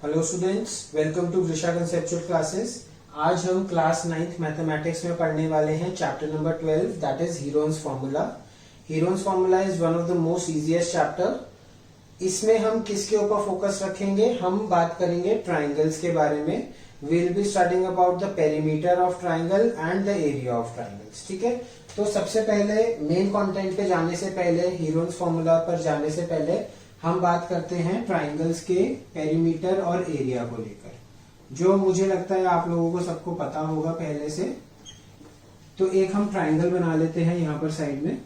Hello students, welcome to Vrisha conceptual classes. आज हम class 9th mathematics में पढ़ने वाले हैं chapter number 12 that is Heron's formula. Heron's formula is one of the most easiest chapter. इसमें हम किसके ऊपर फोकस रखेंगे? हम बात करेंगे ट्राइंगल्स के बारे में। Will be starting about the perimeter of triangle and the area of triangles. ठीक है, तो सबसे पहले मेन कंटेंट पे जाने से पहले, हीरोन्स फार्मूला पर जाने से पहले हम बात करते हैं ट्राइंगल्स के पेरीमीटर और एरिया को लेकर, जो मुझे लगता है आप लोगों को सबको पता होगा पहले से। तो एक हम ट्राइंगल बना लेते हैं यहां पर साइड में।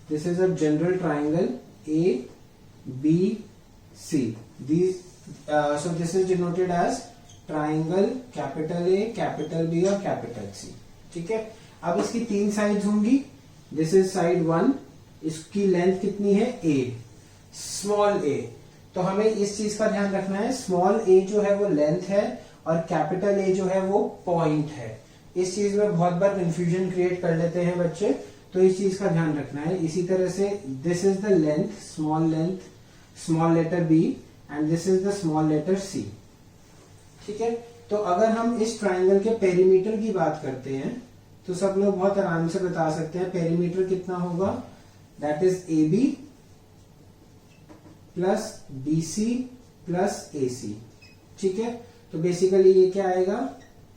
This is a general triangle A B C. So this is denoted as triangle capital A, capital B और कैपिटल सी। ठीक है, अब इसकी तीन साइड्स होंगी। दिस इज साइड 1, इसकी लेंथ कितनी है? ए, स्मॉल ए। तो हमें इस चीज का ध्यान रखना है, स्मॉल ए जो है वो लेंथ है और कैपिटल ए जो है वो पॉइंट है। इस चीज में बहुत बार कंफ्यूजन क्रिएट कर लेते हैं बच्चे, तो इस चीज का ध्यान रखना है। इसी तरह से this is the length, small letter B and this is the small letter C. ठीक है, तो अगर हम इस ट्राइंगल के पेरीमीटर की बात करते हैं तो सब लोग बहुत आराम से बता सकते हैं पेरीमीटर कितना होगा। That is A B plus B C plus A C. ठीक है, तो बेसिकली ये क्या आएगा?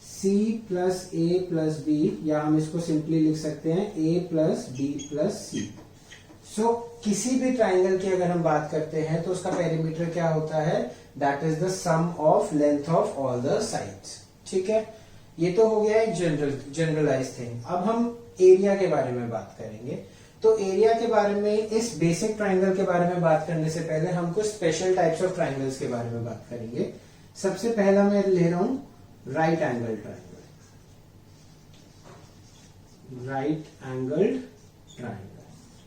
C plus A plus B, या हम इसको सिंपली लिख सकते हैं A plus B plus C. So किसी भी ट्राइंगल की अगर हम बात करते हैं तो उसका पेरीमीटर क्या होता है? That is the sum of length of all the sides. ठीक है, ये तो हो गया एक जनरलाइज थिंग। अब हम एरिया के बारे में बात करेंगे। तो एरिया के बारे में, इस बेसिक ट्राइंगल के बारे में बात करने से पहले हम कुछ स्पेशल टाइप्स ऑफ ट्राइंगल्स के बारे में बात करेंगे। सबसे पहला मैं ले रहा हूं right angle triangle. Right angle triangle,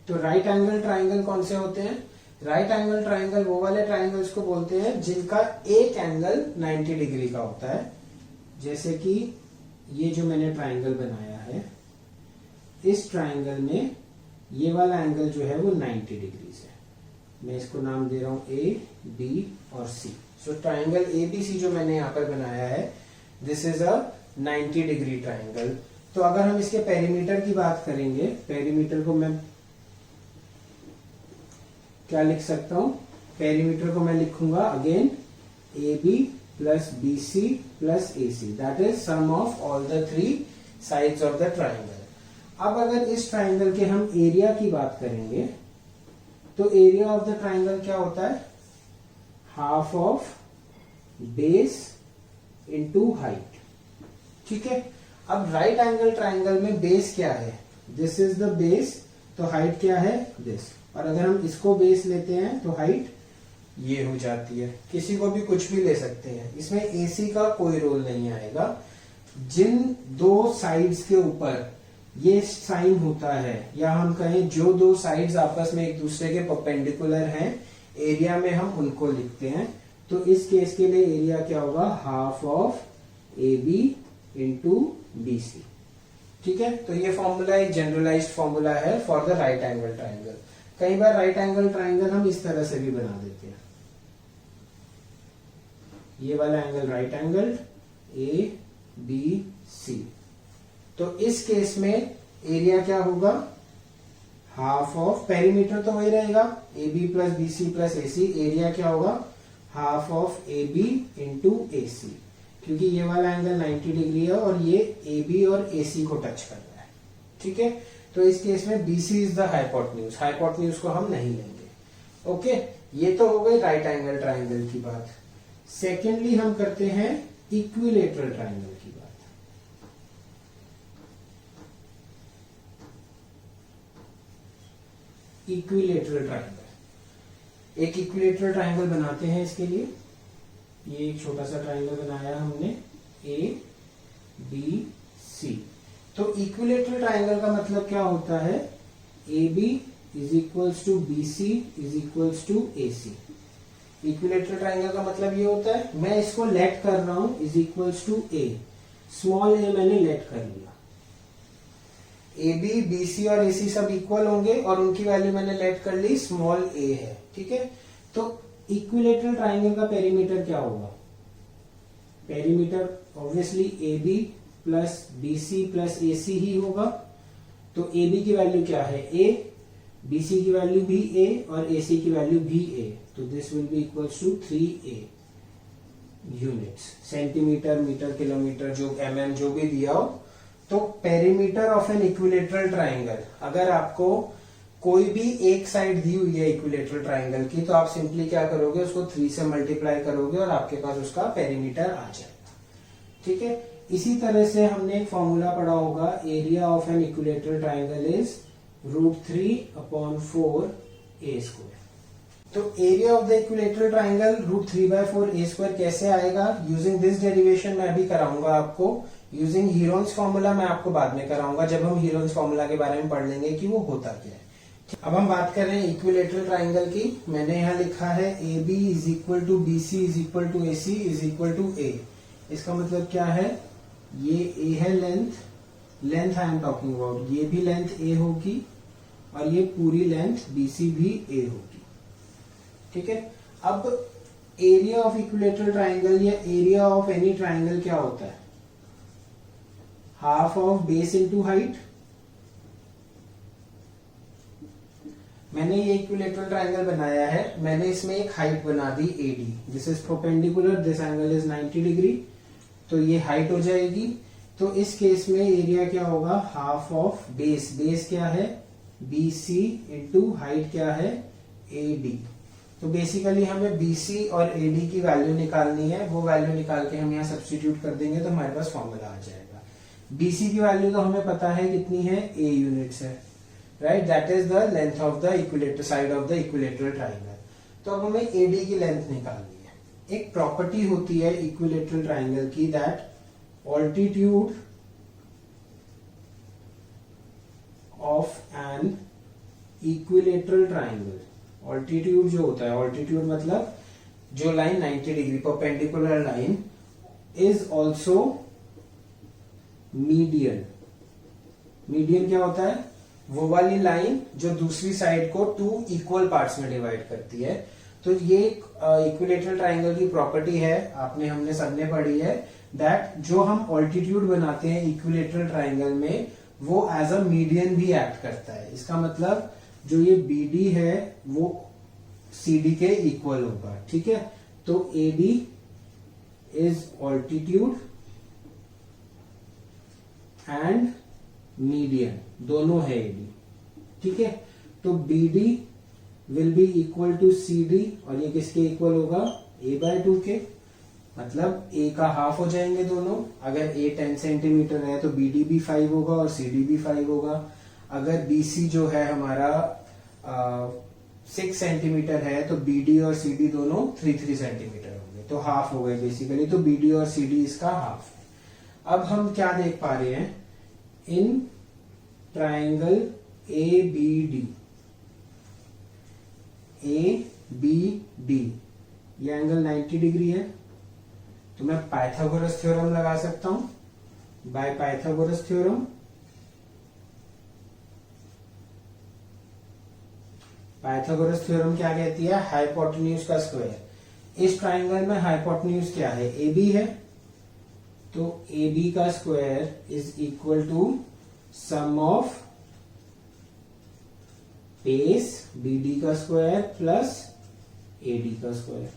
तो राइट एंगल ट्राइंगल कौन से होते हैं? राइट एंगल ट्राइंगल वो वाले ट्राइंगल्स को बोलते हैं जिनका एक एंगल 90 डिग्री का होता है। जैसे कि ये जो मैंने ट्राइंगल बनाया है, इस ट्राइंगल में ये वाला एंगल जो है वो 90 डिग्री है। मैं इसको नाम दे रहा हूं ए बी और सी। सो ट्राइंगल ए बी सी जो मैंने यहां पर बनाया है, this is a 90 degree triangle. तो अगर हम इसके पेरीमीटर की बात करेंगे, पेरीमीटर को मैं क्या लिख सकता हूं? पेरीमीटर को मैं लिखूंगा again A B plus B C plus A C, that is sum of all the three sides of the triangle. अब अगर इस ट्राइंगल के हम एरिया की बात करेंगे तो एरिया ऑफ द ट्राइंगल क्या होता है? Half of base into height. ठीक है, अब राइट एंगल ट्राइंगल में बेस क्या है? दिस इज द बेस, तो हाइट क्या है? दिस। और अगर हम इसको बेस लेते हैं तो हाइट ये हो जाती है। किसी को भी कुछ भी ले सकते हैं, इसमें एसी का कोई रोल नहीं आएगा। जिन दो साइड्स के ऊपर ये साइन होता है, या हम कहें जो दो साइड्स आपस में एक दूसरे के परपेंडिकुलर हैं, एरिया में हम उनको लिखते हैं। तो इस केस के लिए एरिया क्या होगा? Half of A B into B C. ठीक है, तो ये फॉर्मूला एक जनरलाइज्ड फॉर्मूला है for the right angle triangle. कई बार राइट एंगल ट्राइंगल हम इस तरह से भी बना देते हैं। ये वाला angle right angle A B C. तो इस केस में एरिया क्या होगा? हाफ ऑफ, पेरीमीटर तो वही रहेगा A B plus B C plus A C. Area क्या होगा? Half of A B into A C, क्योंकि ये वाला एंगल 90 डिग्री है और ये ए बी और ए सी को टच कर रहा है। ठीक है, तो इस केस में B C is the hypotenuse. Hypotenuse को हम नहीं लेंगे। ओके, ये तो हो गई राइट एंगल ट्राइंगल की बात। सेकेंडली हम करते हैं इक्विलेटरल ट्राइंगल की बात। इक्विलेटरल ट्राइंगल, एक इक्विलेटरल ट्राइंगल बनाते हैं। इसके लिए ये एक छोटा सा ट्राइंगल बनाया हमने, ए बी सी। तो इक्विलेटरल ट्राइंगल का मतलब क्या होता है? A B is equals to B C is equals to A C. Equilateral triangle का मतलब ये होता है, मैं इसको लेट कर रहा हूं is equals to A, small A मैंने लेट कर लिया। ए बी बी सी और ए सी सब इक्वल होंगे और उनकी वैल्यू मैंने लेट कर ली स्मॉल ए है। ठीक है, तो इक्विलेटरल ट्राइंगल का पेरीमीटर क्या होगा? Perimeter obviously A B plus B C plus A C ही होगा। तो ए बी की वैल्यू क्या है? ए, बी सी की वैल्यू भी ए और ए सी की वैल्यू भी ए। तो this will be equals to 3a units, centimetre, metre, kilometre, जो mm जो भी दिया हो। तो perimeter of an equilateral triangle, अगर आपको कोई भी एक साइड दी हुई है इक्विलेटरल ट्राइंगल की, तो आप सिंपली क्या करोगे, उसको 3 से मल्टीप्लाई करोगे और आपके पास उसका पेरीमीटर आ जाएगा। ठीक है, इसी तरह से हमने एक फॉर्मूला पढ़ा होगा, area of an equilateral triangle is √3/4a²। तो area of the equilateral triangle √3/4a² कैसे आएगा? यूजिंग दिस डेरिवेशन मैं अभी कराऊंगा आपको। यूजिंग हीरोन्स फॉर्मूला मैं आपको बाद में कराऊंगा, जब हम हीरोन्स फॉर्मूला के बारे में पढ़ लेंगे कि वो होता क्या है। अब हम बात कर रहे हैं इक्विलेटरल ट्राइंगल की। मैंने यहाँ लिखा है AB is equal to BC is equal to AC is equal to A। इसका मतलब क्या है? ये A है length I am talking about, ये भी लेंथ A होगी और ये पूरी लेंथ BC भी A होगी। ठीक है, अब एरिया ऑफ इक्विलेटरल ट्राइंगल या एरिया ऑफ एनी ट्राइंगल क्या होता है? Half of base into height. मैंने ये इक्विलेटरल ट्राइंगल बनाया है, मैंने इसमें एक हाइट बना दी AD, this is perpendicular, this angle is 90 degree, तो ये हाइट हो जाएगी। तो इस केस में एरिया क्या होगा? हाफ ऑफ बेस, बेस क्या है? BC इंटू हाइट क्या है? AD। तो बेसिकली हमें BC और AD की वैल्यू निकालनी है, वो वैल्यू निकाल के हम यहाँ सब्स्टिट्यूट कर देंगे तो हमारे पास फॉर्मूला आ जाएगा। BC की वैल्यू तो हमें पता है कितनी है, A यूनिट्स है, right, that is the length of the equilateral side of the equilateral triangle. तो अब हमें AD की लेंथ निकालनी है। एक प्रॉपर्टी होती है इक्विलेटरल ट्राइंगल की, that altitude of an equilateral triangle, altitude जो होता है, ऑल्टीट्यूड मतलब जो line 90 degree perpendicular line, is also median. Median क्या होता है? वो वाली लाइन जो दूसरी साइड को 2 इक्वल पार्ट्स में डिवाइड करती है। तो ये इक्विलेटरल ट्राइंगल की प्रॉपर्टी है, हमने सबने पढ़ी है, दैट जो हम ऑल्टीट्यूड बनाते हैं इक्विलेटरल ट्राइंगल में, वो एज अ मीडियन भी एक्ट करता है। इसका मतलब जो ये BD है वो CD के इक्वल होगा। ठीक है, तो AD is altitude and median, दोनों है AD। ठीक है, तो BD will be equal to CD और ये किसके इक्वल होगा? A/2 के, मतलब A का हाफ हो जाएंगे दोनों। अगर A 10 सेंटीमीटर है तो BD भी 5 होगा और CD भी 5 होगा। अगर BC जो है हमारा 6 सेंटीमीटर है तो BD और CD दोनों 3 सेंटीमीटर होंगे, तो हाफ हो गए बेसिकली। तो BD और CD इसका हाफ है। अब हम क्या देख पा रहे हैं? इन ट्राइंगल ABD, ये एंगल 90 डिग्री है, तो मैं पाइथागोरस थ्योरम लगा सकता हूं। Bye Pythagoras theorem, Pythagoras theorem क्या कहती है? हाइपोटेन्यूज का स्क्वायर। इस ट्राइंगल में हाइपोटेन्यूज क्या है? AB है, तो AB का square is equal to sum of base BD का स्क्वायर प्लस AD का स्क्वायर।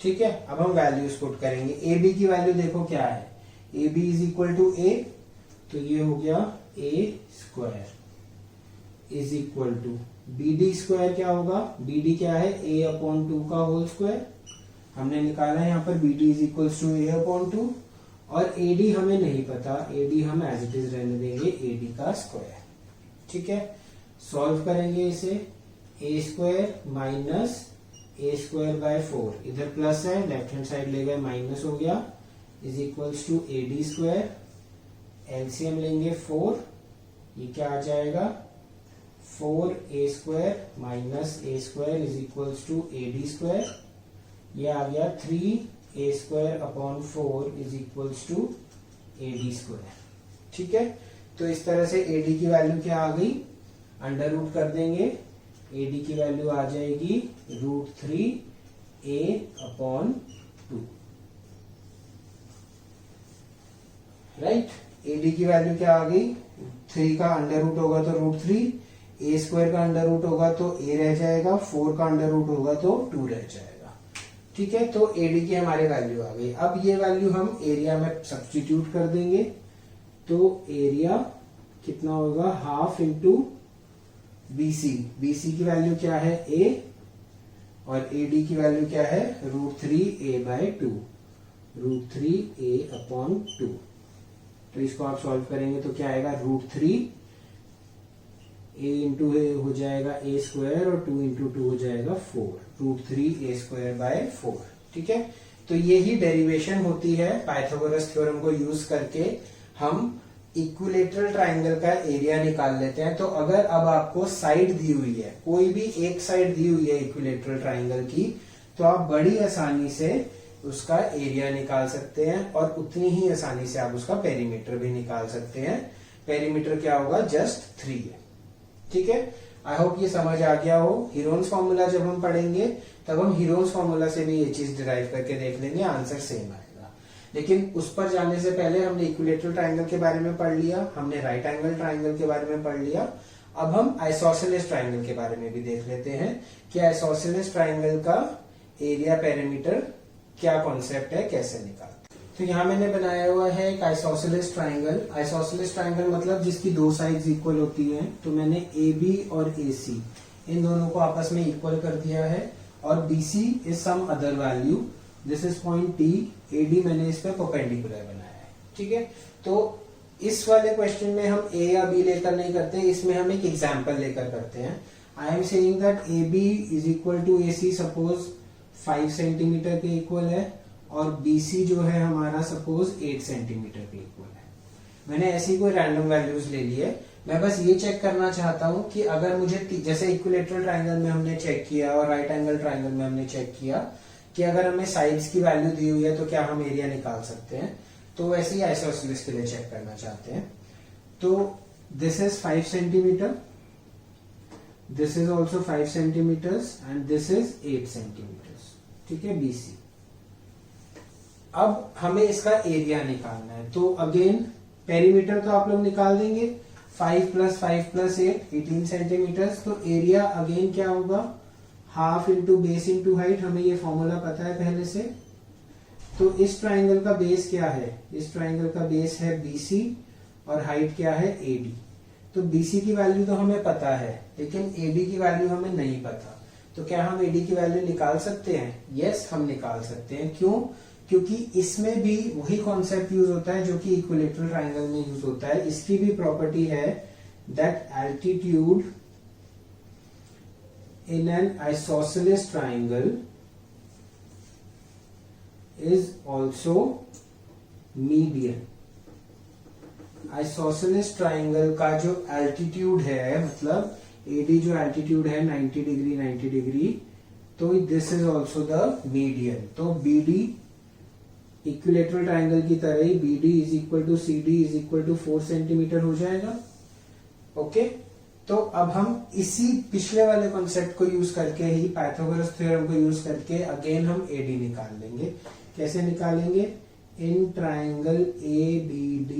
ठीक है, अब हम वैल्यूज पुट करेंगे। AB की वैल्यू देखो क्या है? AB is equal to A, तो ये हो गया A² is equal to BD square क्या होगा? BD क्या है? A/2 का होल स्क्वायर। हमने निकाला है यहाँ पर BD is equal to A/2 और AD हमें नहीं पता, AD हम एज इट इज रहने देंगे, AD का स्क्वायर। ठीक है, सॉल्व करेंगे इसे, A² माइनस A²/4, इधर प्लस है, लेफ्ट हैंड साइड ले गए माइनस हो गया, is equals to AD²। LCM लेंगे 4, ये क्या आ जाएगा? 4A² minus A² is equals to AD²। ये आ गया 3A²/4 is equals to AD²। ठीक है, तो इस तरह से AD की वैल्यू क्या आ गई? अंडर रूट कर देंगे AD की वैल्यू आ जाएगी √3a/2, राइट। AD की वैल्यू क्या आ गई, 3 का अंडर रूट होगा तो √3, a² का अंडर रूट होगा तो a रह जाएगा, 4 का अंडर रूट होगा तो 2 रह जाएगा, ठीक है। तो AD की हमारी वैल्यू आ गई। अब ये वैल्यू हम एरिया में सब्स्टिट्यूट कर देंगे, तो एरिया कितना होगा, हाफ इंटू BC। BC की वैल्यू क्या है, a, और AD की वैल्यू क्या है, √3a/2, √3a/2। तो इसको आप सॉल्व करेंगे तो क्या आएगा, √3 a इंटू हो जाएगा a² और 2 इंटू 2 हो जाएगा 4, √3a²/4, ठीक है। तो यही डेरिवेशन होती है पाइथागोरस थ्योरम को यूज करके हम इक्विलेटरल ट्राइंगल का एरिया निकाल लेते हैं। तो अगर अब आपको साइड दी हुई है, कोई भी एक साइड दी हुई है इक्विलेटरल ट्राइंगल की, तो आप बड़ी आसानी से उसका एरिया निकाल सकते हैं और उतनी ही आसानी से आप उसका पेरीमीटर भी निकाल सकते हैं। पेरीमीटर क्या होगा, जस्ट 3 है, ठीक है। आई होप ये समझ आ गया हो। हीरोन्स फॉर्मूला जब हम पढ़ेंगे तब हम हीरोन्स फॉर्मूला से भी ये चीज डिराइव करके देख लेंगे, आंसर सेम आएगा। लेकिन उस पर जाने से पहले हमने इक्विलेटरल ट्राइंगल के बारे में पढ़ लिया, हमने राइट एंगल ट्राइंगल के बारे में पढ़ लिया। अब हम आइसोसेलेस ट्राइंगल के बारे में भी देख लेते हैं कि आइसोसेलेस ट्राइंगल का एरिया पेरीमीटर क्या कॉन्सेप्ट है, कैसे निकालते। तो यहाँ मैंने बनाया हुआ है एक आइसोसेलेस ट्राइंगल। आइसोसेलेस ट्राइंगल मतलब जिसकी दो साइड्स इक्वल होती हैं। तो मैंने AB और AC इन दोनों को आपस में इक्वल कर दिया है, और BC is sum other value, this is point T, AD मैंने इस पे परपेंडिकुलर बनाया है, ठीक है। तो इस वाले क्वेश्चन में हम A या B लेकर नहीं करते, इसमें हम एक एग्जाम्पल लेकर करते हैं। I am saying that AB is equal to AC suppose 5 centimetre के इक्वल है, और BC जो है हमारा सपोज 8 सेंटीमीटर के इक्वल है। मैंने ऐसी कोई रैंडम वैल्यूज ले ली है। मैं बस ये चेक करना चाहता हूं कि अगर मुझे, जैसे इक्विलेटरल ट्राइंगल में हमने चेक किया और राइट एंगल ट्राइंगल में हमने चेक किया कि अगर हमें साइड्स की वैल्यू दी हुई है तो क्या हम एरिया निकाल सकते हैं, तो वैसे ही आइसोसेलेस के लिए चेक करना चाहते हैं। तो this is 5 centimetre, this is also 5 centimetres and this is 8 centimetres, ठीक है, BC। अब हमें इसका एरिया निकालना है, तो अगेन पेरीमीटर तो आप लोग निकाल देंगे, 5 + 5 + 8 18 सेंटीमीटर्स। तो एरिया अगेन क्या होगा, half into base into height, हमें ये फॉर्मूला पता है पहले से। तो इस ट्राइंगल का बेस क्या है, इस ट्राइंगल का बेस है BC और हाइट क्या है AD। तो BC की वैल्यू तो हमें पता है, लेकिन AD की वैल्यू हमें नहीं पता। तो क्या हम AD की वैल्यू निकाल सकते हैं? यस, हम निकाल सकते हैं। क्यों? क्योंकि इसमें भी वही कॉन्सेप्ट यूज होता है जो कि इक्विलेटरल ट्राइंगल में यूज होता है। इसकी भी प्रॉपर्टी है that altitude in an isosceles triangle is also median. Isosceles triangle का जो एल्टीट्यूड है, मतलब AD जो एल्टीट्यूड है 90 डिग्री 90 डिग्री, तो this is also the median. तो BD इक्विलेटरल ट्राइंगल की तरह ही BD is equal to CD is equal to 4 centimetre हो जाएगा। ओके, तो अब हम इसी पिछले वाले कॉन्सेप्ट को यूज करके ही, पाइथागोरस थ्योरम को यूज करके अगेन हम AD निकाल लेंगे। कैसे निकालेंगे? In triangle ABD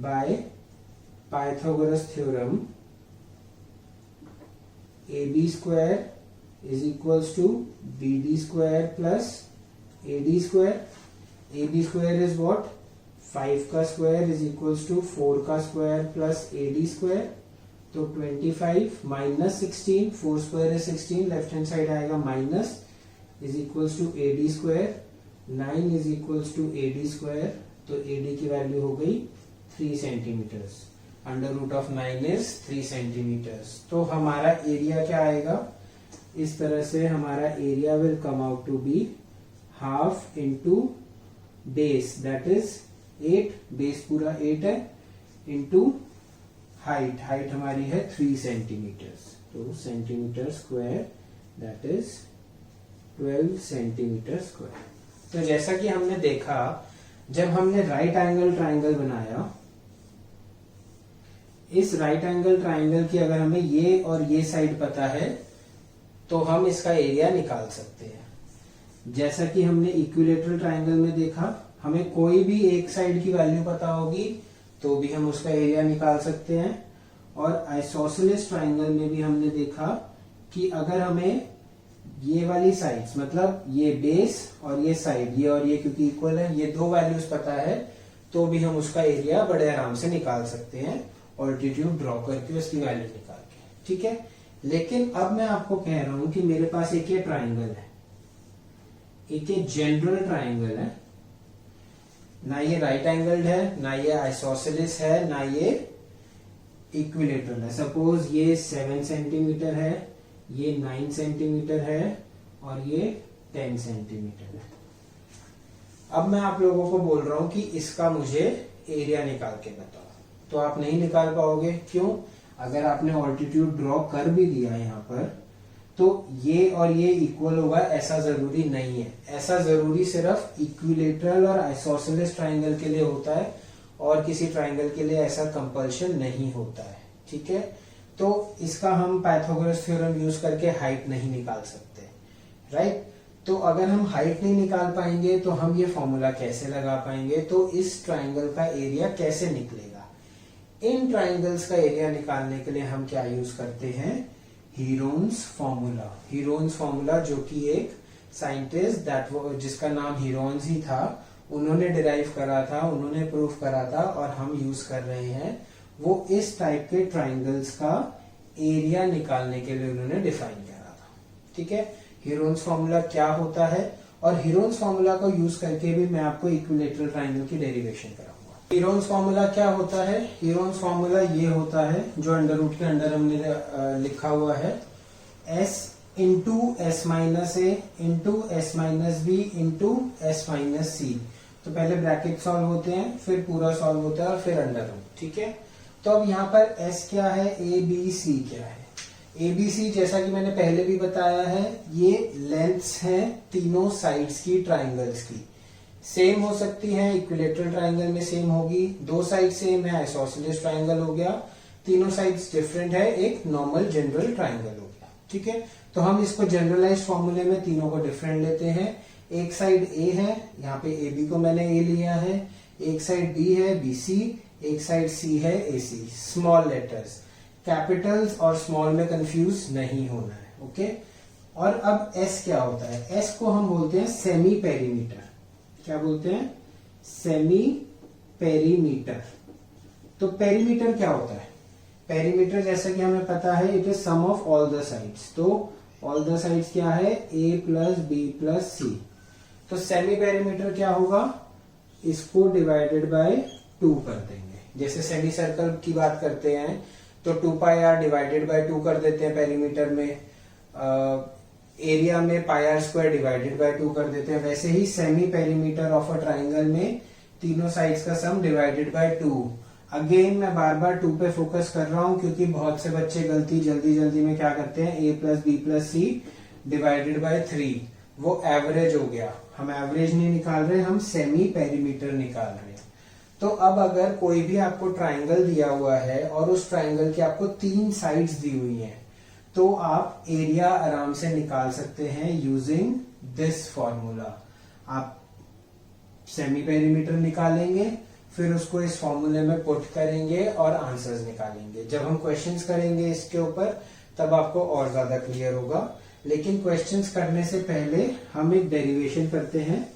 by Pythagoras theorem AB² is equals to BD² plus AD²। AB² is what? 5 का स्क्वायर इज इक्वल्स टू 4 का स्क्वायर प्लस AD²। तो 25 minus 16, 4 square is 16, left hand side आएगा minus, is equals to AD²। 9 is equals to AD²। तो AD की value हो गई 3 centimetres. Under root of 9 is 3 centimetres. तो हमारा एरिया क्या आएगा? इस तरह से हमारा area will come out to be half into base, that is 8, base पूरा 8 है, इंटू हाइट, हाइट हमारी है 3 सेंटीमीटर्स। तो centimetre square that is 12 centimetre square. तो जैसा कि हमने देखा, जब हमने राइट एंगल ट्राइंगल बनाया, इस राइट एंगल ट्राइंगल की अगर हमें ये और ये साइड पता है तो हम इसका एरिया निकाल सकते हैं। जैसा कि हमने इक्विलेटरल ट्राइंगल में देखा, हमें कोई भी एक साइड की वैल्यू पता होगी तो भी हम उसका एरिया निकाल सकते हैं। और आइसोसेलेस ट्राइंगल में भी हमने देखा कि अगर हमें ये वाली साइड्स, मतलब ये बेस और ये साइड, ये और ये क्योंकि इक्वल है, ये दो वैल्यूज पता है तो भी हम उसका एरिया बड़े आराम से निकाल सकते हैं ऑल्टीट्यूड ड्रॉ करके उसकी वैल्यू निकाल के, ठीक है। लेकिन अब मैं आपको कह रहा हूं कि मेरे पास एक ये ट्राइंगल है, एक ये जनरल ट्राइंगल है, ना ये राइट एंगल्ड है, ना ये आइसोसेलेस है, ना ये इक्विलेटरल है। सपोज ये 7 सेंटीमीटर है, ये 9 सेंटीमीटर है और ये 10 सेंटीमीटर है। अब मैं आप लोगों को बोल रहा हूं कि इसका मुझे एरिया निकाल के बताओ, तो आप नहीं निकाल पाओगे। क्यों? अगर आपने ऑल्टीट्यूड ड्रॉ कर भी दिया यहाँ पर तो ये और ये इक्वल होगा ऐसा जरूरी नहीं है। ऐसा जरूरी सिर्फ इक्विलेटरल और आइसोसेलेस ट्राइंगल के लिए होता है और किसी ट्राइंगल के लिए ऐसा कंपल्शन नहीं होता है, ठीक है। तो इसका हम पाइथागोरस थ्योरम यूज करके हाइट नहीं निकाल सकते, राइट। तो अगर हम हाइट नहीं निकाल पाएंगे तो हम ये फॉर्मूला कैसे लगा पाएंगे, तो इस ट्राइंगल का एरिया कैसे निकलेगा। इन ट्राइंगल्स का एरिया निकालने के लिए हम क्या यूज करते हैं, हीरोन्स फॉर्मूला। हीरोन्स फॉर्मूला जो कि एक साइंटिस्ट जिसका नाम हीरोन्स ही था, उन्होंने डिराइव करा था, उन्होंने प्रूफ करा था और हम यूज कर रहे हैं। वो इस टाइप के ट्राइंगल्स का एरिया निकालने के लिए उन्होंने डिफाइन करा था, ठीक है। हीरोन्स फॉर्मूला क्या होता है और हीरोन्स फॉर्मूला को यूज करके भी मैं आपको इक्विलेटरल ट्राइंगल की डेरिवेशन कराऊंगा। हीरोन्स फॉर्मूला क्या होता है? हीरोन्स फॉर्मूला ये होता है जो अंडर रूट के अंदर हमने लिखा हुआ है, s into S minus A into S minus B into S minus C. तो पहले ब्रैकेट सॉल्व होते हैं, फिर पूरा सॉल्व होता है और फिर अंडर रूट, ठीक है। तो अब यहाँ पर s क्या है, ए बी सी क्या है। ए बी सी जैसा कि मैंने पहले भी बताया है, ये लेंथ्स हैं तीनों साइड्स की ट्राइंगल्स की। सेम हो सकती है, इक्विलेटरल ट्राइंगल में सेम होगी, दो साइड सेम है, आइसोसेलेस ट्राइंगल हो गया, तीनों साइड्स डिफरेंट है, एक नॉर्मल जनरल ट्राइंगल हो गया, ठीक है। तो हम इसको जनरलाइज्ड फॉर्मूले में तीनों को डिफरेंट लेते हैं। एक साइड ए है, यहाँ पे ए बी को मैंने ए लिया है, एक साइड बी है बी सी, एक साइड सी है ए सी। स्मॉल लेटर्स, कैपिटल्स और स्मॉल में कंफ्यूज नहीं होना है, ओके। और अब एस क्या होता है, एस को हम बोलते हैं सेमी पेरीमीटर। क्या बोलते हैं? Semi perimeter. तो पेरीमीटर क्या होता है? पेरीमीटर जैसा कि हमें पता है, it is sum of all the sides. तो ऑल द साइड्स क्या है, A plus B plus C. तो सेमी पेरीमीटर क्या होगा, इसको डिवाइडेड बाय 2 कर देंगे। जैसे सेमी सर्कल की बात करते हैं तो 2 पाई आर डिवाइडेड बाय 2 कर देते हैं पेरीमीटर में, एरिया में pi R square divided by 2 कर देते हैं। वैसे ही semi perimeter of a triangle में तीनों साइड्स का सम डिवाइडेड बाय 2। अगेन मैं बार बार 2 पे फोकस कर रहा हूं क्योंकि बहुत से बच्चे गलती जल्दी जल्दी में क्या करते हैं, a plus B plus C divided by 3, वो एवरेज हो गया। हम एवरेज नहीं निकाल रहे, हम सेमी पेरीमीटर निकाल रहे हैं। तो अब अगर कोई भी आपको ट्राइंगल दिया हुआ है और उस ट्राइंगल की आपको 3 साइड्स दी हुई हैं, तो आप एरिया आराम से निकाल सकते हैं यूजिंग दिस फॉर्मूला। आप सेमी पेरीमीटर निकालेंगे, फिर उसको इस फॉर्मूले में पुट करेंगे और आंसर्स निकालेंगे। जब हम क्वेश्चंस करेंगे इसके ऊपर तब आपको और ज्यादा क्लियर होगा। लेकिन क्वेश्चंस करने से पहले हम एक डेरिवेशन करते हैं,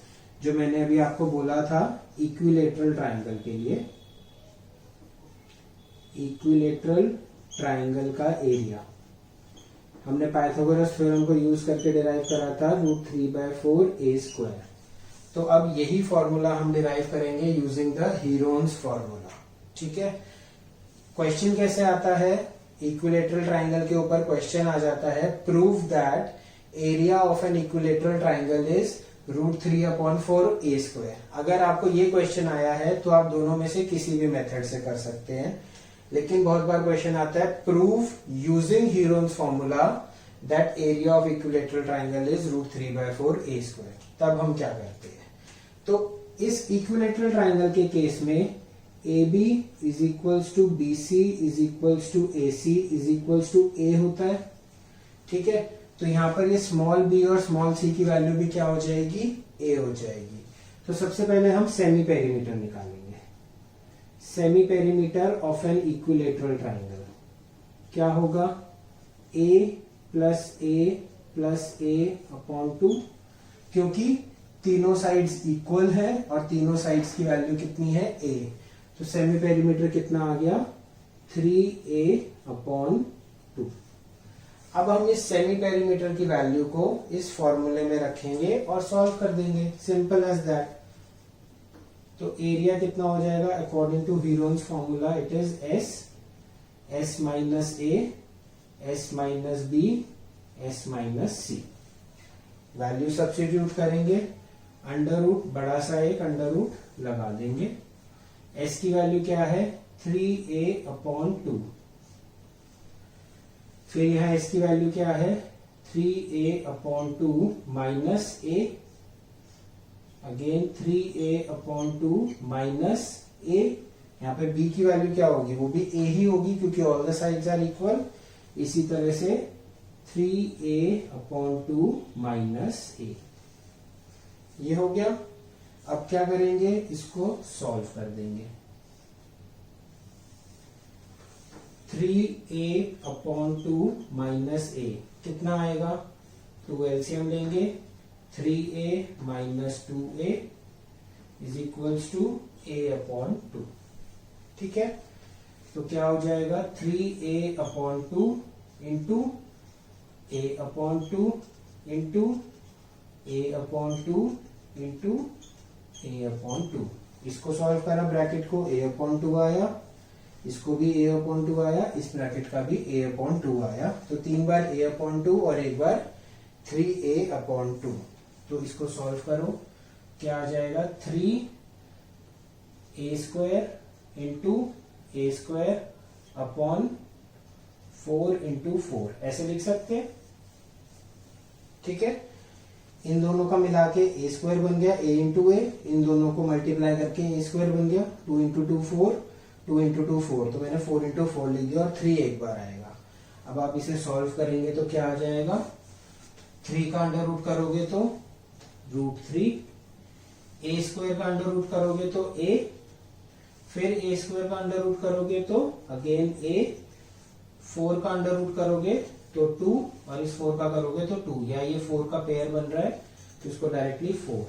जो मैंने अभी आपको बोला था इक्विलेटरल ट्राइंगल के लिए। इक्विलेटरल ट्राइंगल का एरिया हमने पाइथागोरस थ्योरम को यूज करके डिराइव करा था, √3/4 a स्क्वायर। तो अब यही फॉर्मूला हम डिराइव करेंगे यूजिंग द हीरोन्स फॉर्मूला, ठीक है। क्वेश्चन कैसे आता है, इक्विलेटरल ट्राइंगल के ऊपर क्वेश्चन आ जाता है, prove that area of an equilateral triangle is √3/4 a square. अगर आपको ये क्वेश्चन आया है तो आप दोनों में से किसी भी मेथड से कर सकते हैं, लेकिन बहुत बार क्वेश्चन आता है prove using Heron's formula that area of equilateral triangle is √3/4 a square. तब हम क्या करते हैं, तो इस इक्विलेटरल ट्राइंगल के केस में AB is equals to BC is equals to AC is equals to A होता है। ठीक है, तो यहां पर ये स्मॉल b और स्मॉल c की वैल्यू भी क्या हो जाएगी, A हो जाएगी। तो सबसे पहले हम सेमी पेरीमीटर निकालेंगे। Semi perimeter of an equilateral triangle क्या होगा, A plus A plus A upon 2, क्योंकि तीनों साइड्स इक्वल है और तीनों साइड्स की वैल्यू कितनी है, A। तो सेमी पेरीमीटर कितना आ गया, 3A अपॉन 2। अब हम इस सेमी पेरीमीटर की वैल्यू को इस फॉर्मूले में रखेंगे और सॉल्व कर देंगे, सिंपल एज दैट। तो एरिया कितना हो जाएगा, according to Heron's formula it is S minus A, S minus B, S minus C। Value substitute करेंगे, अंडर रूट बड़ा सा एक अंडर रूट लगा देंगे। S की वैल्यू क्या है, 3A अपॉन 2। फिर यहां S की वैल्यू क्या है, 3A upon 2 minus A, again 3A upon 2 minus A। यहाँ पे B की वैल्यू क्या होगी, वो भी A ही होगी क्योंकि all the sides are equal. इसी तरह से 3A अपॉन 2 माइनस A, ये हो गया। अब क्या करेंगे, इसको सॉल्व कर देंगे। 3A अपॉन 2 माइनस A कितना आएगा, तो एलसीएम लेंगे, 3A minus 2A is equals to A upon 2। ठीक है, तो क्या हो जाएगा, 3A upon 2 into A upon 2 into A upon 2 into A upon 2। इसको सॉल्व करा, ब्रैकेट को A अपॉन 2 आया, इसको भी A अपॉन 2 आया, इस ब्रैकेट का भी A अपॉन 2 आया। तो 3 बार A अपॉन 2 और एक बार 3A अपॉन 2। तो इसको सॉल्व करो, क्या आ जाएगा, 3A square into A square upon 4 into 4, ऐसे लिख सकते हैं। ठीक है, इन दोनों का मिला के A स्क्वायर बन गया, A इंटू A, इन दोनों को मल्टीप्लाई करके A स्क्वायर बन गया, 2 इंटू 2 4, 2 इंटू 2 4, तो मैंने 4 इंटू 4 लिख दिया और 3 एक बार आएगा। अब आप इसे सॉल्व करेंगे तो क्या आ जाएगा, 3 का अंडर रूट करोगे तो √3, A स्क्वायर का अंडर रूट करोगे तो A, फिर A स्क्वायर का अंडर रूट करोगे तो अगेन A, 4 का अंडर रूट करोगे तो 2, और इस 4 का करोगे तो 2, या ये 4 का पेयर बन रहा है तो इसको डायरेक्टली 4,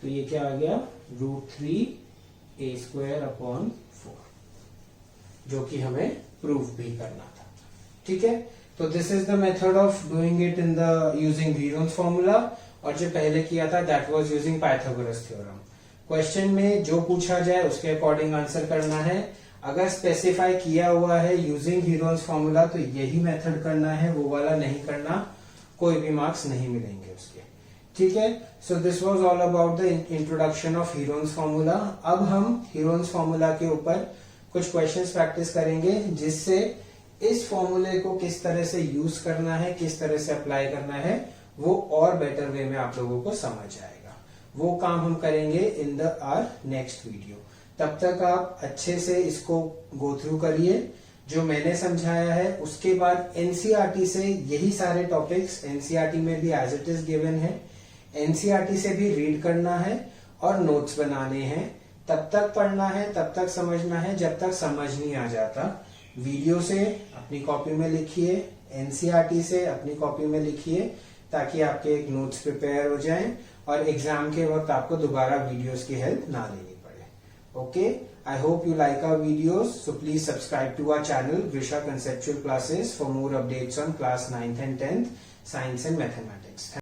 तो ये क्या आ गया, √3A स्क्वायर अपॉन 4, जो कि हमें प्रूफ भी करना था। ठीक है, तो this is the method of doing it in the using Heron's formula, और जो पहले किया था that was using Pythagoras theorem. Question में जो पूछा जाए उसके अकॉर्डिंग आंसर करना है। अगर स्पेसिफाई किया हुआ है यूजिंग हीरोन्स फॉर्मूला तो यही मेथड करना है, वो वाला नहीं करना, कोई भी मार्क्स नहीं मिलेंगे उसके। ठीक है, so this was all about the introduction of Heron's formula. अब हम हीरोन्स फॉर्मूला के ऊपर कुछ क्वेश्चंस प्रैक्टिस करेंगे, जिससे इस फॉर्मूले को किस तरह से यूज करना है, किस तरह से अप्लाई करना है, वो और बेटर वे में आप लोगों को समझ आएगा। वो काम हम करेंगे in the our next video. तब तक आप अच्छे से इसको गो थ्रू करिए, जो मैंने समझाया है। उसके बाद एनसीईआरटी से यही सारे टॉपिक्स एनसीईआरटी में भी एज इट इज गिवन है, एनसीईआरटी से भी रीड करना है और नोट्स बनाने हैं। तब तक पढ़ना है, तब तक समझना है जब तक समझ नहीं आ जाता। वीडियो से अपनी कॉपी में लिखिए, एनसीईआरटी से अपनी कॉपी में लिखिए, ताकि आपके एक नोट्स प्रिपेयर हो जाएं और एग्जाम के वक्त आपको दोबारा वीडियोस की हेल्प ना लेनी पड़े। Okay, I hope you like our videos, so please subscribe to our channel Grisha Conceptual Classes for more updates on class 9th and 10th Science and Mathematics.